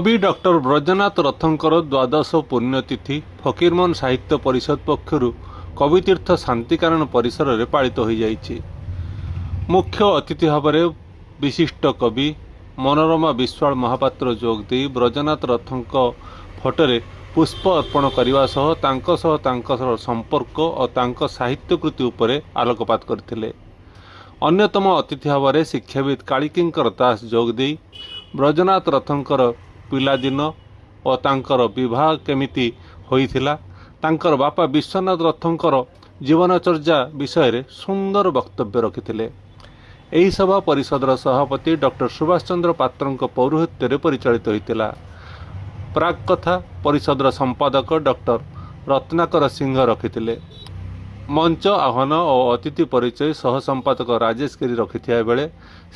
कवि डॉक्टर ब्रजनाथ रथंकर द्वादश पुण्यतिथि फकीरमोहन साहित्य परिषद पक्षर कवितीर्थ शांतिकारण परिसर में पालित हो जाइछि। मुख्य अतिथि भाव में विशिष्ट कवि मनोरमा विश्वाल महापात्र जोगदे ब्रजनाथ रथंक फटोरे पुष्प अर्पण करने सह संपर्क और तांको साहित्य कृति उपरे आलोकपात करथिले। अन्यतम अतिथि भाव में शिक्षाविद कालिकिंकर दास जोगदे ब्रजनाथ रथंकर पिलादिन और तांकर विवाह केमिति होइथिला, तांकर बापा विश्वनाथ रथंकर जीवनचर्या विषय सुंदर वक्तव्य रखिथिले। एही सभा परिषदर सभापति डॉक्टर सुभाष चंद्र पात्रंक पौरोहित्य परिचालित होइतिला। प्राक कथा परिषदर संपादक डॉक्टर रत्नाकर सिंह रखिथिले। मंच आह्वान और अतिथि परिचय सह संपादक राजेश गिरी रखिथिया बेले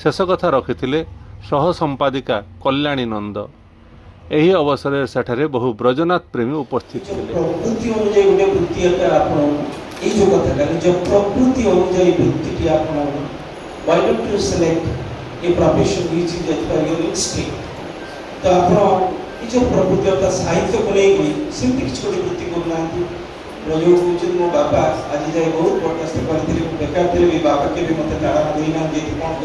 शेष कथा रखिथिले सह संपादिका कल्याणी नंद। यही अवसर में सेठारे बहु ब्रजनाथ प्रेमी उपस्थित थे। प्रकृति अनुଯାयी गोटे वृत्ति आपण ए जो कथा जो प्रकृति अनुଯାयी वृत्ति आपण why don't you select a profession which is at your instinct. तो आपण ए जो प्रकृति का साहित्य को लेके सिंपल छोटी वृत्ति करना रजो कुछ मो बापा आज जाय बहुत पॉडकास्ट करथिले बेकार भी बापा के भी मते टाड़ा देना जे कोन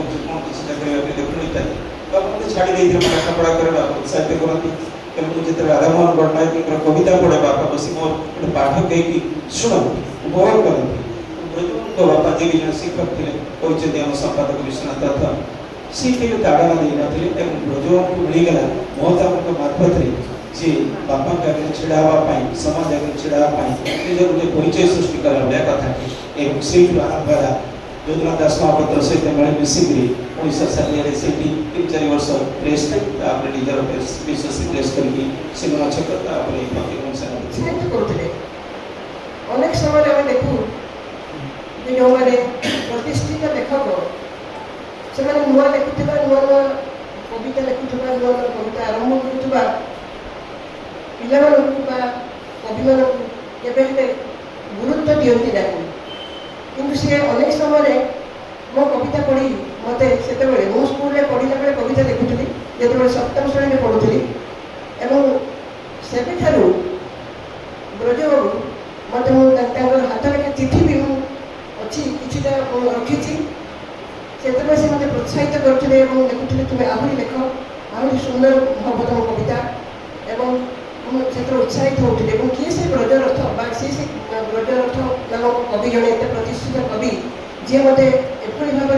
किसी जगह पे देखुनिता बापा छाड़ी दे पाठ पढ़ा करे उत्साहित करती तेणु जिते राधामोहन पट्टनायक कविता पढ़े बापा बस मोर गोटे पाठ कहीकि शुण उपभोग करती। तो बापा जी जन शिक्षक थे कहते आम संपादक विश्वनाथ रथ सी के ताड़ना दे ना ब्रज को मिलगला महताब मार्फत जे बापा के आगे छिड़ावा समाज आगे छिड़ावा निज गोटे परिचय सृष्टि करा कथा एवं से द्वारा जोधना दास महापात्र सहित मैं मिसिकी 1960 से 3-4 वर्ष प्रेस निजर विश्वास प्रेस करके अनेक समय आम देखू जो मैंने प्रतिष्ठित लेखक से नुआ लिखुवा नुआ नुआ कविता लिखुवा नुआ नुआ कविता आरंभ करुवा पिला कवि मानते गुरुत्व दिखती ना कि सी अनेक समय मो कविता पढ़ी मत से मो स्कूल में पढ़ला बेले कविता लिखुली जो सप्तम श्रेणी में पढ़ुली से ब्रज बाबू मत हाथ लेखा चिठी भी अच्छी कि रखी से मत प्रोत्साहित करते लिखुले तुम्हें आहरी लेख आहरी सुंदर हम तुम कविता एवं से उत्साहित होते किए से ब्रजरथ से ब्रजरथ नामक कवि जड़े एत प्रतिष्ठित कवि जी मत एपरी भाव